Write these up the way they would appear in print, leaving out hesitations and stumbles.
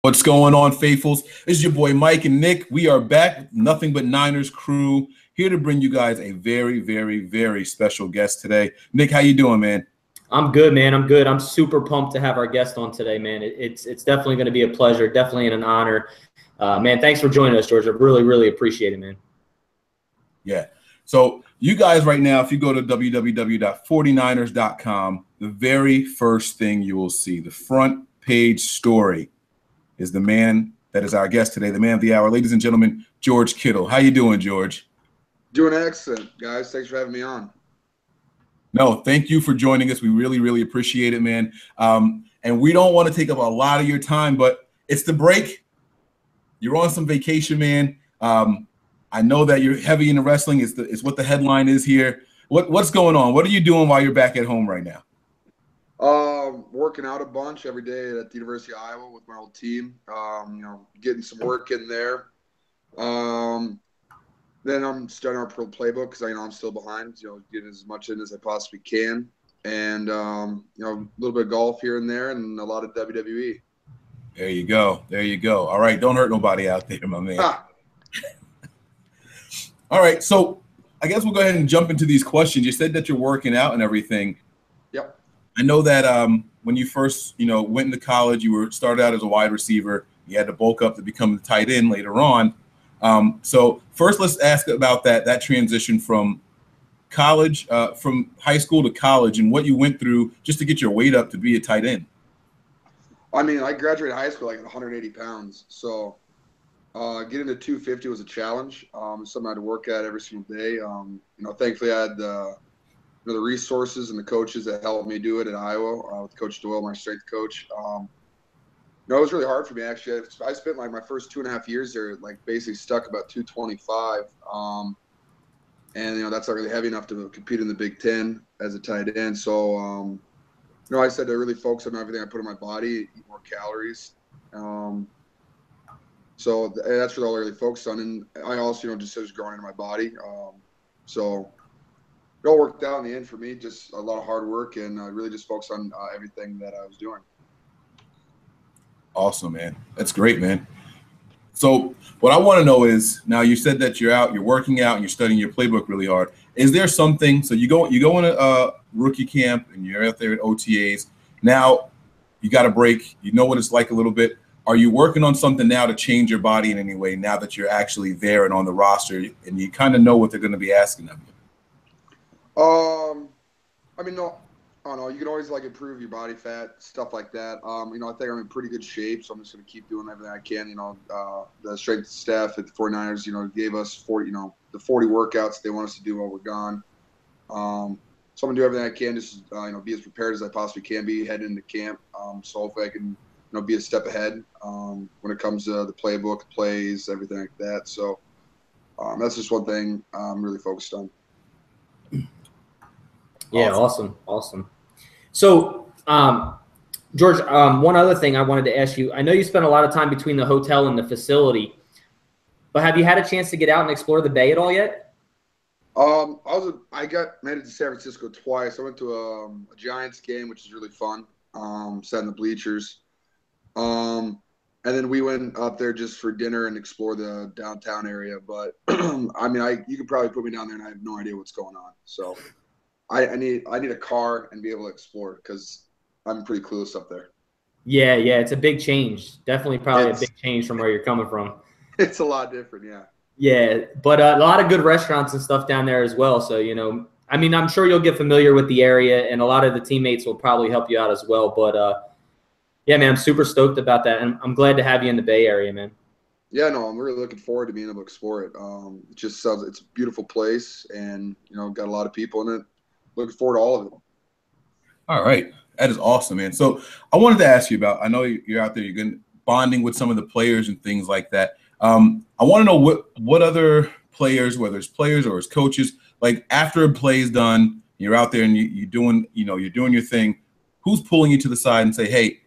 What's going on, faithfuls? This is your boy Mike and Nick. We are back with Nothing But Niners crew, here to bring you guys a very, very, very special guest today. Nick, how you doing, man? I'm good, man. I'm good. I'm super pumped to have our guest on today, man. It's definitely going to be a pleasure, definitely an honor. Man, thanks for joining us, George. I really, really appreciate it, man. Yeah. So you guys right now, if you go to www.49ers.com, the very first thing you will see, the front page story, is the man that is our guest today, the man of the hour. Ladies and gentlemen, George Kittle. How you doing, George? Doing excellent, guys. Thanks for having me on. No, thank you for joining us. We really, really appreciate it, man. And we don't want to take up a lot of your time, but it's the break. You're on some vacation, man. I know that you're heavy into wrestling. It's what the headline is here. What's going on? What are you doing while you're back at home right now? Working out a bunch every day at the University of Iowa with my old team. Getting some work in there. Then I'm starting our pro playbook because I'm still behind. Getting as much in as I possibly can, and a little bit of golf here and there, and a lot of WWE. There you go. There you go. All right, don't hurt nobody out there, my man. All right, so I guess we'll go ahead and jump into these questions. You said that you're working out and everything. Yep. I know that when you first, went into college, you started out as a wide receiver. You had to bulk up to become the tight end later on. So first, let's ask about that transition from college, from high school to college, and what you went through just to get your weight up to be a tight end. I mean, I graduated high school like 180 pounds, so getting to 250 was a challenge. Something I had to work at every single day. Thankfully I had the resources and the coaches that helped me do it at Iowa with Coach Doyle, my strength coach. It was really hard for me, actually. I spent like my first 2.5 years there, like basically stuck about 225. And that's not really heavy enough to compete in the Big Ten as a tight end. So, I said to really focus on everything I put in my body, eat more calories. So that's what I really focused on. And I also, just was growing into my body. So it all worked out in the end for me, just a lot of hard work, and really just focused on everything that I was doing. Awesome, man. That's great, man. So what I want to know is, now you said that you're out, you're working out, and you're studying your playbook really hard. Is there something, so you go in a rookie camp, and you're out there at OTAs. Now you got a break. You know what it's like a little bit. Are you working on something now to change your body in any way now that you're actually there and on the roster, and you kind of know what they're going to be asking of you? No, I don't know. You can always improve your body fat, stuff like that. I think I'm in pretty good shape, so I'm just going to keep doing everything I can. The strength staff at the 49ers, gave us 40 workouts they want us to do while we're gone. So I'm going to do everything I can, just be as prepared as I possibly can be heading into camp. So hopefully I can, be a step ahead when it comes to the playbook, plays, everything like that. So that's just one thing I'm really focused on. Yeah, awesome. So, George, one other thing I wanted to ask you. I know you spent a lot of time between the hotel and the facility, but have you had a chance to get out and explore the Bay at all yet? I got made it to San Francisco twice. I went to a Giants game, which is really fun. Sat in the bleachers. And then we went up there just for dinner and explore the downtown area. But you could probably put me down there and I have no idea what's going on. So I need a car and be able to explore because I'm pretty clueless up there. Yeah, it's a big change. Definitely probably a big change from where you're coming from. It's a lot different, yeah. Yeah, but a lot of good restaurants and stuff down there as well. So, I'm sure you'll get familiar with the area, and a lot of the teammates will probably help you out as well. But, yeah, man, I'm super stoked about that, and I'm glad to have you in the Bay Area, man. Yeah, no, I'm really looking forward to being able to explore it. It just sounds it's a beautiful place, and got a lot of people in it. Looking forward to all of it. All right, that is awesome, man. So I wanted to ask you about. I know you're out there, you're bonding with some of the players and things like that. I want to know what other players, whether it's players or it's coaches, like after a play is done, you're out there and you're doing your thing. Who's pulling you to the side and say, hey,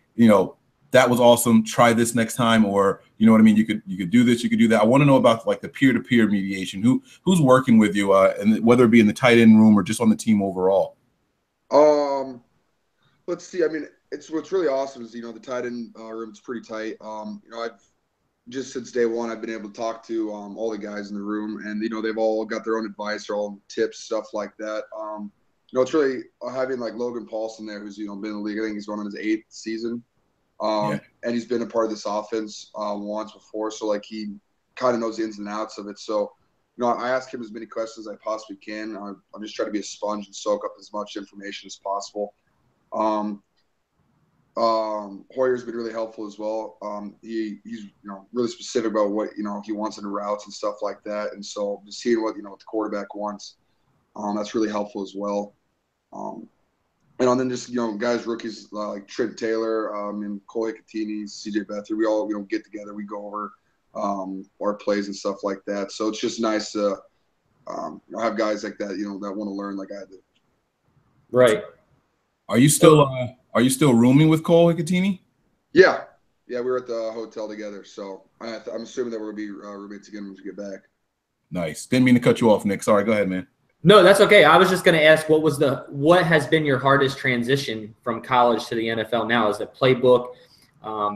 that was awesome. Try this next time, or you know what I mean. You could do this. You could do that. I want to know about the peer-to-peer mediation. Who's working with you, and whether it be in the tight end room or just on the team overall. Let's see. it's what's really awesome is, the tight end room is pretty tight. I've just since day one, I've been able to talk to all the guys in the room, and they've all got their own advice, their own tips, stuff like that. It's really having like Logan Paulson there, who's been in the league. I think he's going on his 8th season, and he's been a part of this offense once before, so like he kind of knows the ins and outs of it. So, I ask him as many questions as I possibly can. I'm just trying to be a sponge and soak up as much information as possible. Hoyer's been really helpful as well. He's really specific about what he wants in the routes and stuff like that, and so just seeing what what the quarterback wants, that's really helpful as well. And then just guys, rookies like Trent Taylor, and Cole Hicatini, CJ Beathard, we all get together, we go over our plays and stuff like that. So it's just nice to have guys like that that want to learn like I did. Right. Are you still rooming with Cole Hicatini? Yeah, we were at the hotel together, so I'm assuming that we're gonna be roommates again when we get back. Nice. Didn't mean to cut you off, Nick. Sorry. Go ahead, man. No, that's okay. I was just going to ask, what has been your hardest transition from college to the NFL now? Is it playbook,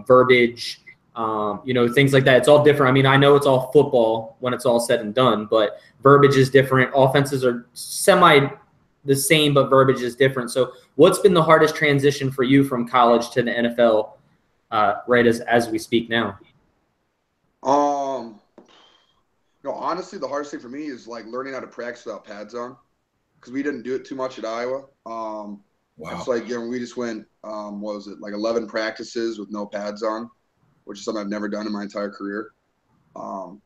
verbiage, things like that? It's all different. I mean, I know it's all football when it's all said and done, but verbiage is different. Offenses are semi the same, but verbiage is different. So what's been the hardest transition for you from college to the NFL right as we speak now? Honestly, the hardest thing for me is like learning how to practice without pads on, because we didn't do it too much at Iowa. Wow. It's like we just went what was it, like 11 practices with no pads on, which is something I've never done in my entire career. So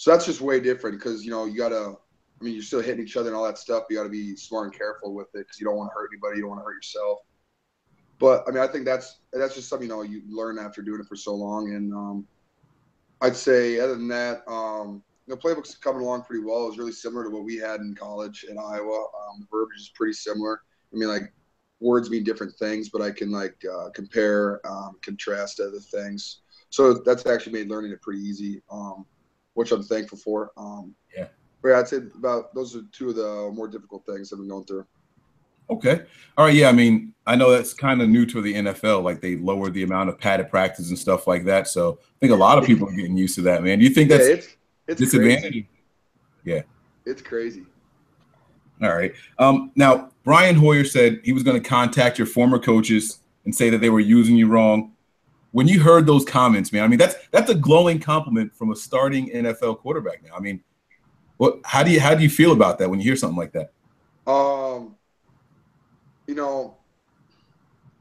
that's just way different because you gotta. I mean, you're still hitting each other and all that stuff. But you got to be smart and careful with it because you don't want to hurt anybody. You don't want to hurt yourself. But I mean, I think that's just something you learn after doing it for so long. And I'd say other than that, playbook's coming along pretty well. It was really similar to what we had in college in Iowa. The verbiage is pretty similar. I mean, like words mean different things, but I can like compare, contrast to other things. So that's actually made learning it pretty easy, which I'm thankful for. Yeah. But yeah, I'd say about those are two of the more difficult things I've been going through. Okay. All right. Yeah. I mean, I know that's kind of new to the NFL. Like they lowered the amount of padded practice and stuff like that. So I think a lot of people are getting used to that, man. Do you think that's it's disadvantage? crazy. Yeah. It's crazy. All right. Now, Brian Hoyer said he was going to contact your former coaches and say that they were using you wrong. When you heard those comments, man, I mean, that's a glowing compliment from a starting NFL quarterback now. I mean, how do you feel about that when you hear something like that?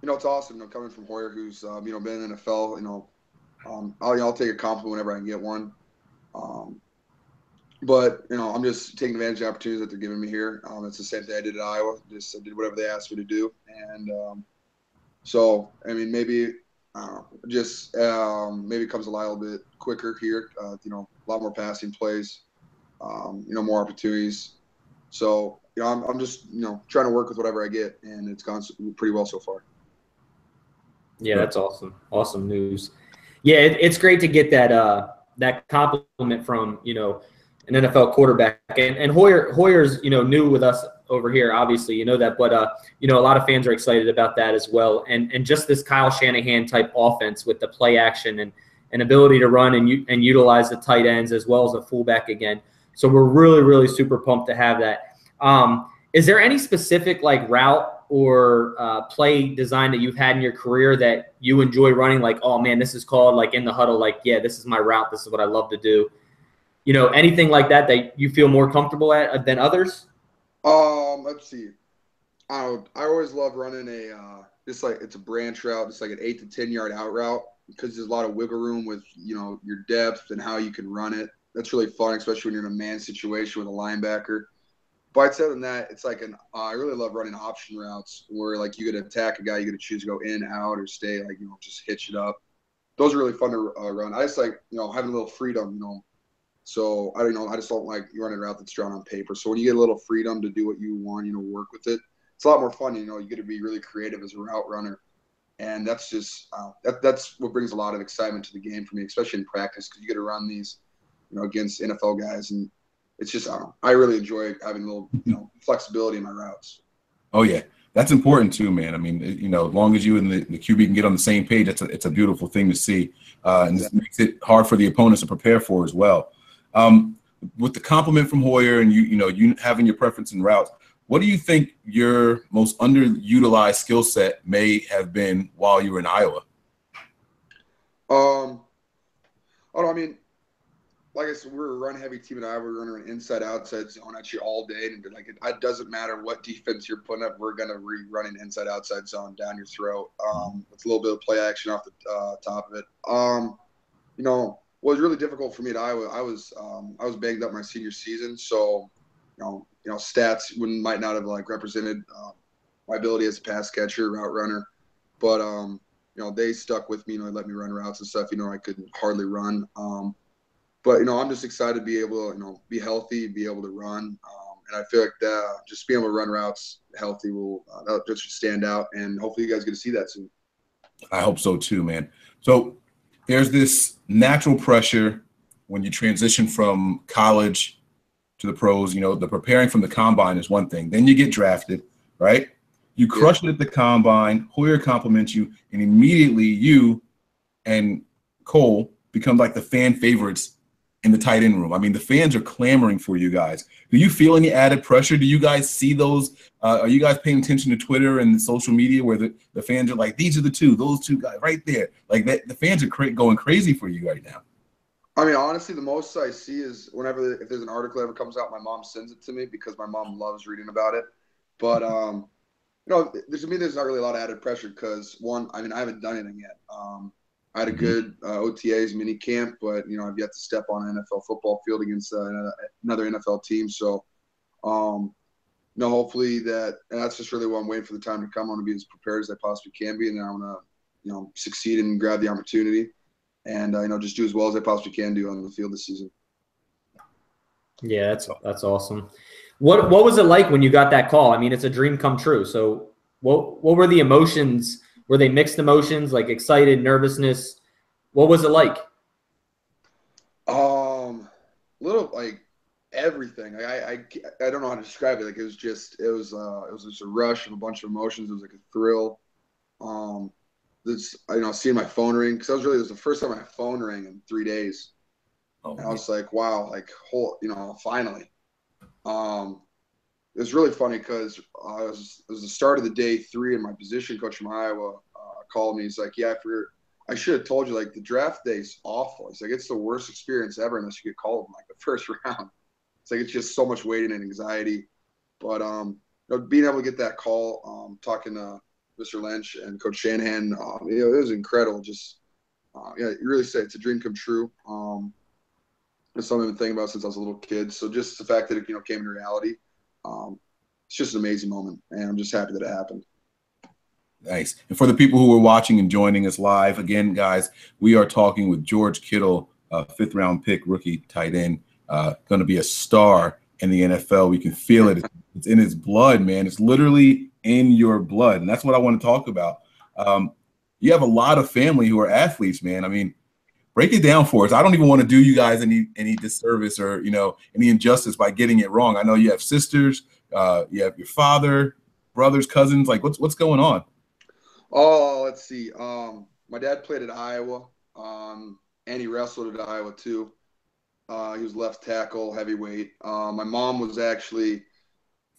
It's awesome, coming from Hoyer, who's been in the NFL. I'll take a compliment whenever I can get one. But I'm just taking advantage of the opportunities that they're giving me here. It's the same thing I did at Iowa. I did whatever they asked me to do, and so I mean, maybe maybe it comes a little bit quicker here. A lot more passing plays. More opportunities. So, I'm just, trying to work with whatever I get, and it's gone pretty well so far. Yeah, that's awesome. Awesome news. Yeah, it's great to get that compliment from, an NFL quarterback. And Hoyer's, new with us over here, obviously, that. But, a lot of fans are excited about that as well. And just this Kyle Shanahan type offense with the play action and ability to run and utilize the tight ends as well as a fullback again. So we're really, really super pumped to have that. Is there any specific like route or play design that you've had in your career that you enjoy running? Like, oh man, this is called like in the huddle. Like, yeah, this is my route. This is what I love to do. Anything like that you feel more comfortable at than others? Let's see. I always love running just like it's a branch route, just like an 8 to 10 yard out route, because there's a lot of wiggle room with your depth and how you can run it. That's really fun, especially when you're in a man situation with a linebacker. But other than that, it's like I really love running option routes where like you could attack a guy, you could choose to go in, out, or stay, like just hitch it up. Those are really fun to run. I just like having a little freedom, So I just don't like running a route that's drawn on paper. So when you get a little freedom to do what you want, work with it, it's a lot more fun. You get to be really creative as a route runner, and that's just that's what brings a lot of excitement to the game for me, especially in practice, because you get to run these. Against NFL guys, and it's just I really enjoy having a little flexibility in my routes. Oh yeah, That's important too, man. I mean, as long as you and the QB can get on the same page, it's a beautiful thing to see, and it makes it hard for the opponents to prepare for as well. With the compliment from Hoyer and you having your preference in routes, what do you think your most underutilized skill set may have been while you were in Iowa? I mean, like I said, we're a run-heavy team in Iowa. We're running an inside-outside zone actually all day, and it doesn't matter what defense you're putting up. We're gonna run an inside-outside zone down your throat with a little bit of play action off the top of it. What was really difficult for me at Iowa, I was banged up my senior season, so stats might not have represented my ability as a pass catcher, route runner, but they stuck with me. They let me run routes and stuff. I couldn't hardly run. But I'm just excited to be able to be healthy, be able to run, and I feel like that just being able to run routes healthy will that just stand out, and hopefully you guys get to see that soon. I hope so too, man. So there's this natural pressure when you transition from college to the pros. The preparing from the combine is one thing. Then you get drafted, right? You crush it at the combine. Hoyer compliments you, and immediately you and Cole become like the fan favorites in the tight end room. I mean, the fans are clamoring for you guys. Do you feel any added pressure? Do you guys see those? Are you guys paying attention to Twitter and social media where the fans are like, these are those two guys right there? Like the fans are going crazy for you right now. I mean, honestly, the most I see is if there's an article that ever comes out, my mom sends it to me because my mom loves reading about it. But, to me, there's not really a lot of added pressure because, one, I mean, I haven't done anything yet. I had a good OTAs mini camp, but I've yet to step on an NFL football field against another NFL team. So, hopefully and that's just really what I'm waiting for the time to come. I want to be as prepared as I possibly can be, and then I want to succeed and grab the opportunity, and just do as well as I possibly can do on the field this season. Yeah, that's awesome. What was it like when you got that call? I mean, it's a dream come true. So, what were the emotions? Were they mixed emotions, like excited, nervousness? What was it like? Little like everything. I don't know how to describe it. Like it was just a rush of a bunch of emotions. It was like a thrill. Seeing my phone ring because it was the first time my phone rang in 3 days. And I was like, wow, finally. It was really funny because it was the start of the day 3, and my position coach from Iowa called me. He's like, yeah, I should have told you, the draft day's awful. He's like, it's the worst experience ever unless you get called in the first round. It's like it's just so much waiting and anxiety. But being able to get that call, talking to Mr. Lynch and Coach Shanahan, it was incredible. Just you really say it's a dream come true. It's something I've been thinking about since I was a little kid. So just the fact that it came into reality. It's just an amazing moment, and I'm just happy that it happened. Nice. And for the people who are watching and joining us live, again, guys, we are talking with George Kittle, 5th-round pick, rookie tight end, going to be a star in the NFL. We can feel it. It's in his blood, man. It's literally in your blood, and that's what I want to talk about. You have a lot of family who are athletes, man. I mean, break it down for us. I don't even want to do you guys any disservice or any injustice by getting it wrong. I know you have sisters, you have your father, brothers, cousins. Like, what's going on? Oh, let's see. My dad played at Iowa, and he wrestled at Iowa too. He was left tackle, heavyweight. My mom was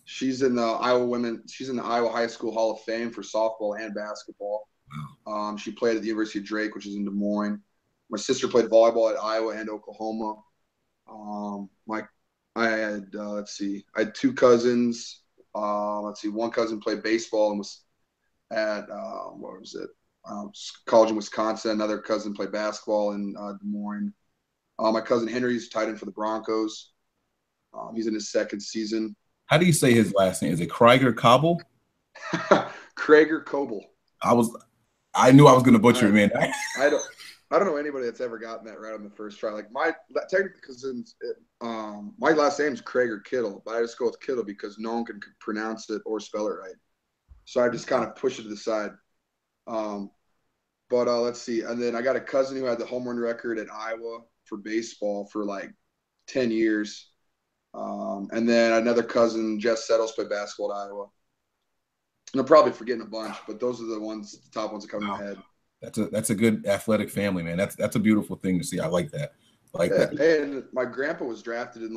she's in the Iowa High School Hall of Fame for softball and basketball. She played at the University of Drake, which is in Des Moines. My sister played volleyball at Iowa and Oklahoma. I had 2 cousins. One cousin played baseball and was at college in Wisconsin. Another cousin played basketball in Des Moines. My cousin Henry's tight end for the Broncos. He's in his 2nd season. How do you say his last name? Is it Krieger Coble? Krieger Coble. I knew I was going to butcher it, man. I don't know anybody that's ever gotten that right on the first try. Like my technically cousins, my last name's Krieger Kittle, but I just go with Kittle because no one can pronounce it or spell it right. So I just kind of push it to the side. But let's see. And then I got a cousin who had the home run record at Iowa for baseball for 10 years. And then another cousin, Jess Settles, played basketball at Iowa. I'm probably forgetting a bunch, but those are the ones, the top ones that come to my head. That's a good athletic family, man. That's a beautiful thing to see. I like that. That. And my grandpa was drafted in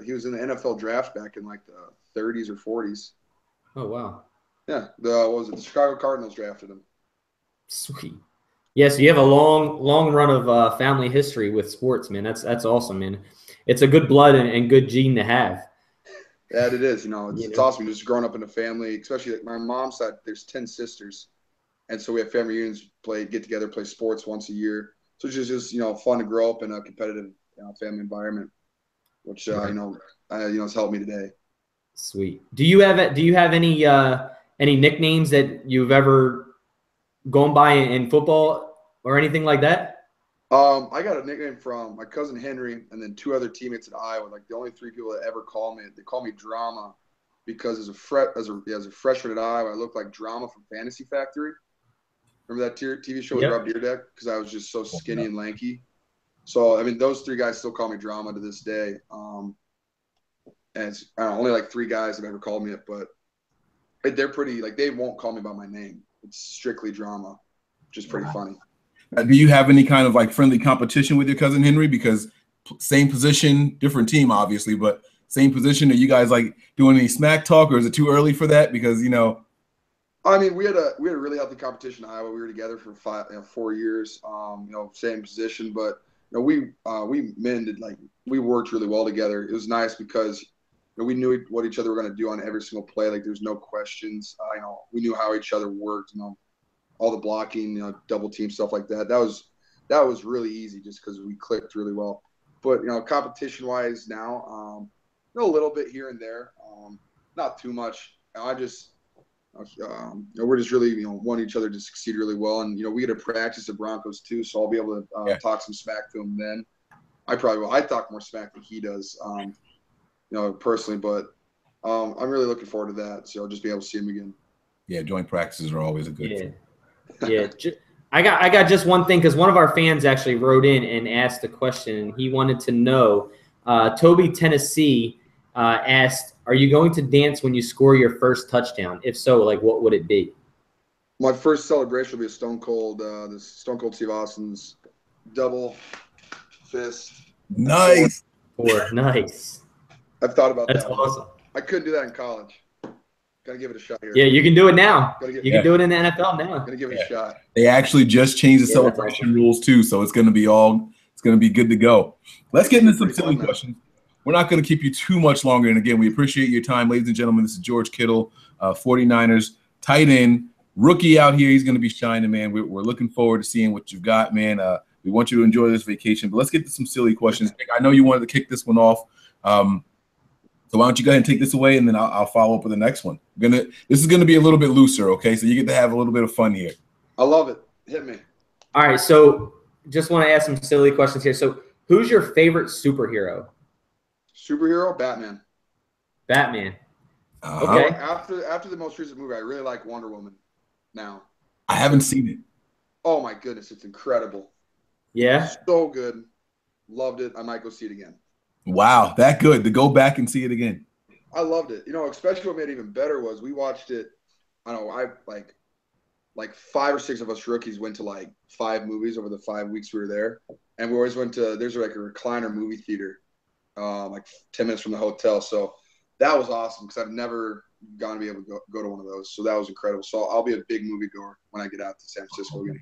he was in the NFL draft back in like the 30s or 40s. Oh wow. Yeah, the Chicago Cardinals drafted him. Sweet. Yeah, so you have a long run of family history with sports, man. That's awesome, man. It's a good blood and good gene to have. Yeah, it is. It's awesome just growing up in a family, especially like my mom's side. There's 10 sisters, and so we have family reunions, get together, play sports once a year. So it's just fun to grow up in a competitive family environment, which has helped me today. Sweet. Do you have any nicknames that you've ever gone by in football or anything like that? I got a nickname from my cousin Henry and then 2 other teammates at Iowa. Like the only 3 people that ever call me. They call me Drama because as a freshman at Iowa, I looked like Drama from Fantasy Factory. Remember that TV show with Rob Dyrdek? Because I was just so skinny and lanky. So I mean, those 3 guys still call me Drama to this day. And it's only like 3 guys have ever called me it, but they're pretty they won't call me by my name. It's strictly Drama, which is pretty funny. Do you have any kind of friendly competition with your cousin Henry? Because same position, different team, obviously, but same position. Are you guys doing any smack talk, or is it too early for that? Because I mean, we had a really healthy competition in Iowa. We were together for 4 years. Same position, but we mended we worked really well together. It was nice because we knew what each other were going to do on every single play. There's no questions. We knew how each other worked. All the blocking, double team stuff like that. That was really easy just because we clicked really well. But competition wise now, a little bit here and there, not too much. We're just really want each other to succeed really well, and we get to practice the Broncos too, so I'll be able to talk some smack to him then. I probably will. I talk more smack than he does, personally, but I'm really looking forward to that. So I'll just be able to see him again. Yeah, joint practices are always a good thing. Yeah, I got just one thing because one of our fans actually wrote in and asked a question. He wanted to know, Toby, Tennessee, asked, "Are you going to dance when you score your first touchdown? If so, what would it be?" My first celebration will be a Stone Cold Steve Austin's double fist. Nice. Nice. I've thought about that. That's awesome. I couldn't do that in college. Gotta give it a shot here. Yeah, you can do it now. You can do it in the NFL now. Gonna give it a shot. They actually just changed the celebration rules too, so it's gonna be good to go. Let's get into some silly questions. We're not going to keep you too much longer. And again, we appreciate your time, ladies and gentlemen. This is George Kittle, 49ers tight end, rookie out here. He's going to be shining, man. We're looking forward to seeing what you've got, man. We want you to enjoy this vacation, but let's get to some silly questions. I know you wanted to kick this one off. So why don't you go ahead and take this away, and then I'll follow up with the next one. This is going to be a little bit looser, okay? So you get to have a little bit of fun here. I love it. Hit me. All right, so just want to ask some silly questions here. So who's your favorite superhero? Superhero? Batman. Batman. Okay. After the most recent movie, I really like Wonder Woman now. I haven't seen it. Oh, my goodness. It's incredible. Yeah? So good. Loved it. I might go see it again. Wow, that good to go back and see it again. I loved it. Especially what made it even better was we watched it. I don't know. Like 5 or 6 of us rookies went to 5 movies over the 5 weeks we were there, and we always went to. There's a recliner movie theater, 10 minutes from the hotel. So that was awesome because I've never gone to be able to go to one of those. So that was incredible. So I'll be a big movie goer when I get out to San Francisco again.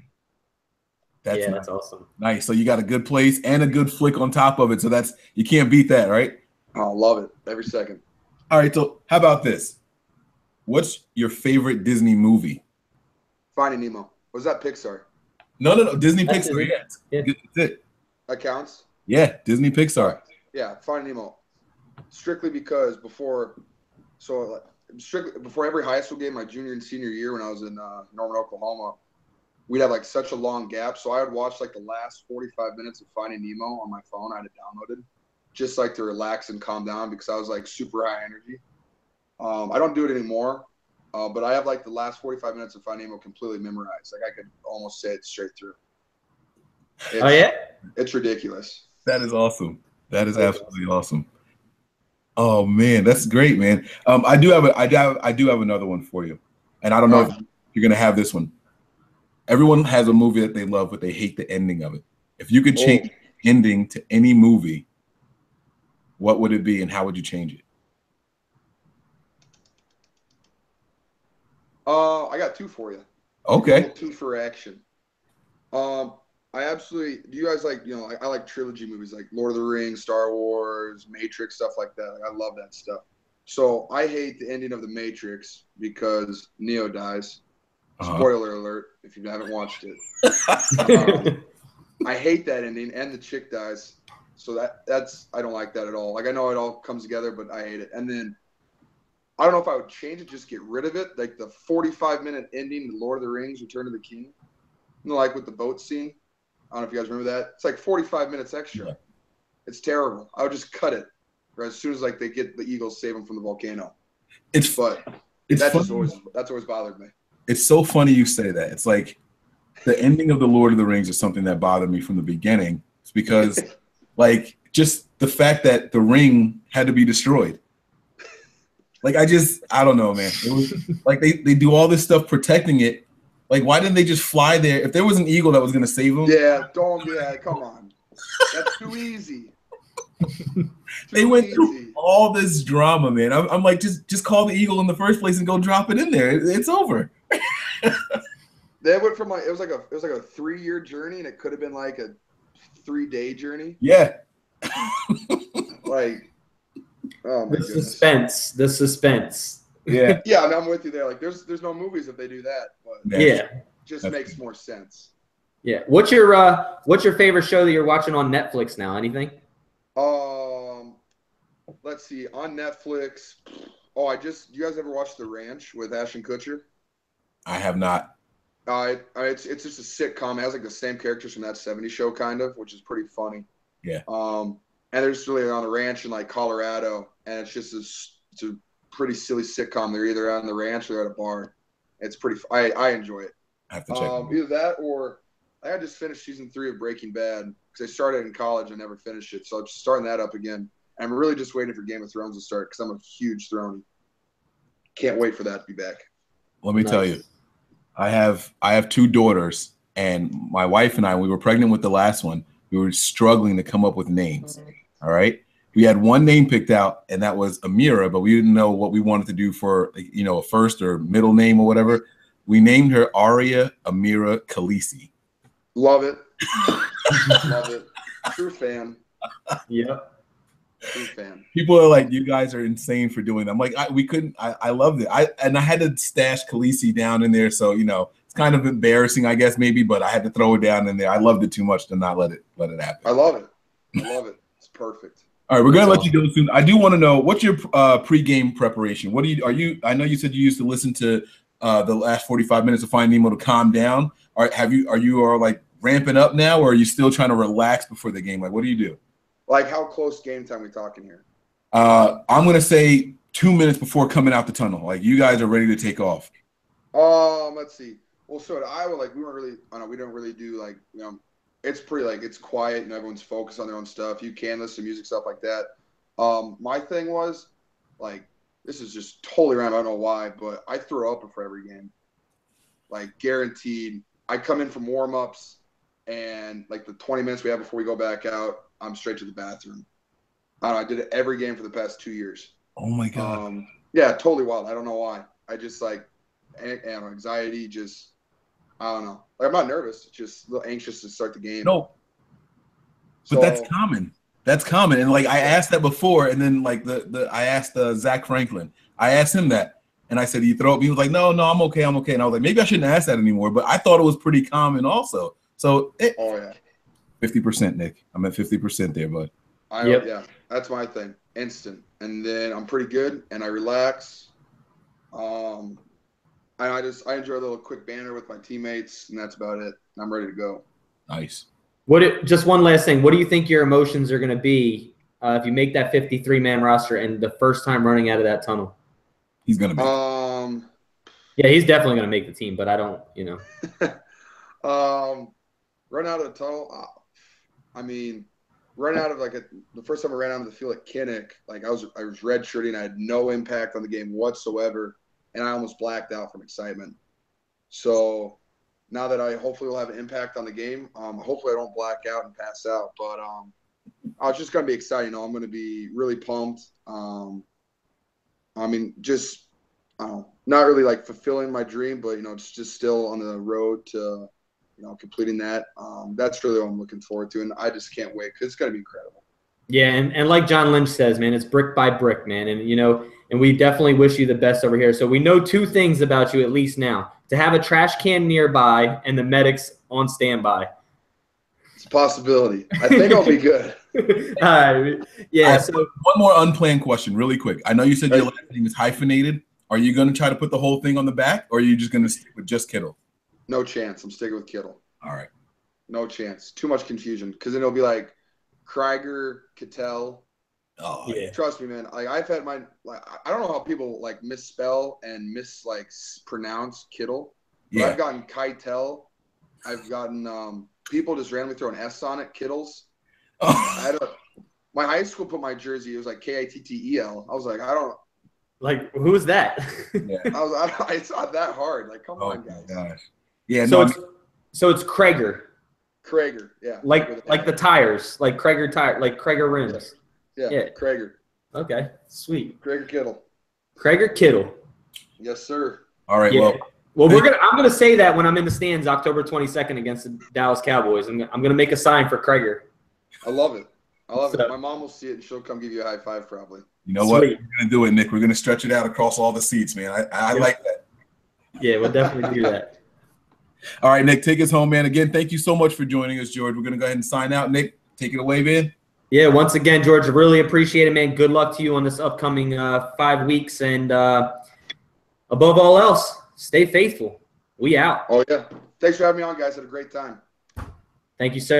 That's awesome. Nice. So you got a good place and a good flick on top of it. So you can't beat that, right? Oh, love it. Every second. All right. So how about this? What's your favorite Disney movie? Finding Nemo. Was that Pixar? No. Disney Pixar. Yeah. That's it. That counts? Yeah. Disney Pixar. Yeah. Finding Nemo. Strictly because before every high school game, my junior and senior year when I was in Norman, Oklahoma, we'd have such a long gap. So I would watch the last 45 minutes of Finding Nemo on my phone. I had it downloaded just to relax and calm down because I was super high energy. I don't do it anymore, but I have the last 45 minutes of Finding Nemo completely memorized. I could almost say it straight through. It's ridiculous. That is awesome. That is absolutely awesome. Oh man, that's great, man. I do have another one for you. and I don't know if you're going to have this one. Everyone has a movie that they love, but they hate the ending of it. If you could change the ending to any movie, what would it be, and how would you change it? I got two for you. Okay. Two for action. I absolutely. Do you guys like? I like trilogy movies, like Lord of the Rings, Star Wars, Matrix, stuff like that. Like, I love that stuff. So I hate the ending of the Matrix because Neo dies. Spoiler alert! If you haven't watched it, I hate that ending, and the chick dies. So that's I don't like that at all. Like, I know it all comes together, but I hate it. And then I don't know if I would change it, just get rid of it, like the 45-minute ending to Lord of the Rings: Return of the King. Like with the boat scene. I don't know if you guys remember that. It's like 45 minutes extra. Yeah. It's terrible. I would just cut it as soon as like they get the Eagles save them from the volcano. That's always bothered me. It's so funny you say that. It's like the ending of the Lord of the Rings is something that bothered me from the beginning. It's because like just the fact that the ring had to be destroyed. Like I don't know, man. It was like they do all this stuff protecting it. Like, why didn't they just fly there? If there was an eagle that was going to save them. Yeah, don't do that. Come on. That's too easy. They went through all this drama, man. I'm like, just call the eagle in the first place and go drop it in there. It's over. They went from it was like a 3-year journey, and it could have been like a 3-day journey. Yeah. Like, oh my goodness. The suspense. Yeah. Yeah, I mean, I'm with you there. Like, there's no movies if they do that. But just makes more sense. Yeah. What's your favorite show that you're watching on Netflix now? Anything? Let's see. On Netflix. You guys ever watch The Ranch with Ashton Kutcher? I have not. It's just a sitcom. It has like the same characters from That 70s Show, kind of, which is pretty funny. Yeah. And they're just really on a ranch in like Colorado, and it's just it's a pretty silly sitcom. They're either on the ranch or at a bar. It's pretty. I enjoy it. I have to check. Either that or I just finished season 3 of Breaking Bad because I started in college and never finished it, so I'm just starting that up again. I'm really just waiting for Game of Thrones to start because I'm a huge Throne. Can't wait for that to be back. Let me tell you, I have 2 daughters, and my wife and I, we were pregnant with the last one. We were struggling to come up with names. All right. We had one name picked out, and that was Amira, but we didn't know what we wanted to do for, a first or middle name or whatever. We named her Aria Amira Khaleesi. Love it. Love it. True fan. Yep. True fan. People are like, you guys are insane for doing that. I'm like, we couldn't. I loved it. I had to stash Khaleesi down in there, so it's kind of embarrassing, I guess, maybe, but I had to throw it down in there. I loved it too much to not let it happen. I love it. It's perfect. All right, we're gonna let you go soon. I do want to know, what's your pregame preparation? I know you said you used to listen to the last 45 minutes of Finding Nemo to calm down. Are you like ramping up now, or are you still trying to relax before the game? Like, what do you do? Like, how close game time are we talking here? I'm gonna say 2 minutes before coming out the tunnel. Like, you guys are ready to take off. Let's see. Well, so at Iowa, like, we don't really do like, it's pretty like it's quiet and everyone's focused on their own stuff. You can listen to music, stuff like that. My thing was like, this is just totally random. I don't know why, but I throw up before every game, like guaranteed. I come in from warm-ups, and like the 20 minutes we have before we go back out, I'm straight to the bathroom. I don't know, I did it every game for the past 2 years. Oh my god. Yeah, totally wild. I don't know why. I just like anxiety. Just I don't know. Like, I'm not nervous. Just a little anxious to start the game. No. But that's common. That's common. And like I asked that before, and then like I asked Zach Franklin. I asked him that, and I said, "You throw up?" He was like, "No, I'm okay. I'm okay." And I was like, maybe I shouldn't ask that anymore. But I thought it was pretty common also. So 50%, Nick. I'm at 50% there, bud. Yeah, that's my thing. Instant, and then I'm pretty good, and I relax. I enjoy a little quick banter with my teammates, and that's about it. I'm ready to go. Nice. Just one last thing. What do you think your emotions are going to be if you make that 53-man roster and the first time running out of that tunnel? He's going to make it. Yeah, he's definitely going to make the team, but I don't, Run out of the tunnel. I mean, run out of the first time I ran out of the field at Kinnick, like I was redshirting. I had no impact on the game whatsoever. and I almost blacked out from excitement. So now that I hopefully will have an impact on the game, hopefully I don't black out and pass out. But it's just going to be exciting. I'm going to be really pumped. I mean, just not really like fulfilling my dream, but it's just still on the road to completing that. That's really what I'm looking forward to, and I just can't wait because it's going to be incredible. Yeah, and like John Lynch says, man, it's brick by brick, man, and and we definitely wish you the best over here. So we know 2 things about you at least now: to have a trash can nearby and the medics on standby. It's a possibility. I think I'll be good. All right. Yeah. So one more unplanned question, really quick. I know you said your last name is hyphenated. Are you going to try to put the whole thing on the back, or are you just going to stick with just Kittle? No chance. I'm sticking with Kittle. All right. No chance. Too much confusion because then it'll be like Krieger, Kittle. Oh yeah. Trust me, man. Like I've had I don't know how people like misspell and pronounce Kittle. But Yeah. I've gotten Keitel. I've gotten people just randomly throwing S on it, Kittles. My high school put my jersey. It was like Kittel. I was like, I don't. Like, who is that? Yeah. It's not that hard. Like, come on, guys. Gosh. Yeah. So it's Krieger. Krieger, yeah. Like the tires, like Krieger tire, like Krieger rims. Yeah. Krieger. Okay, sweet. Krieger Kittle. Krieger Kittle. Yes, sir. All right. Yeah. Well, I'm gonna say that when I'm in the stands October 22nd against the Dallas Cowboys. I'm gonna make a sign for Krieger. I love it. My mom will see it and she'll come give you a high five probably. You know what? We're gonna do it, Nick. We're gonna stretch it out across all the seats, man. I like that. Yeah, we'll definitely do that. All right, Nick, take us home, man. Again, thank you so much for joining us, George. We're gonna go ahead and sign out. Nick, take it away, man. Yeah, once again, George, really appreciate it, man. Good luck to you on this upcoming 5 weeks, and above all else, stay faithful. We out. Oh yeah. Thanks for having me on, guys. Had a great time. Thank you, sir.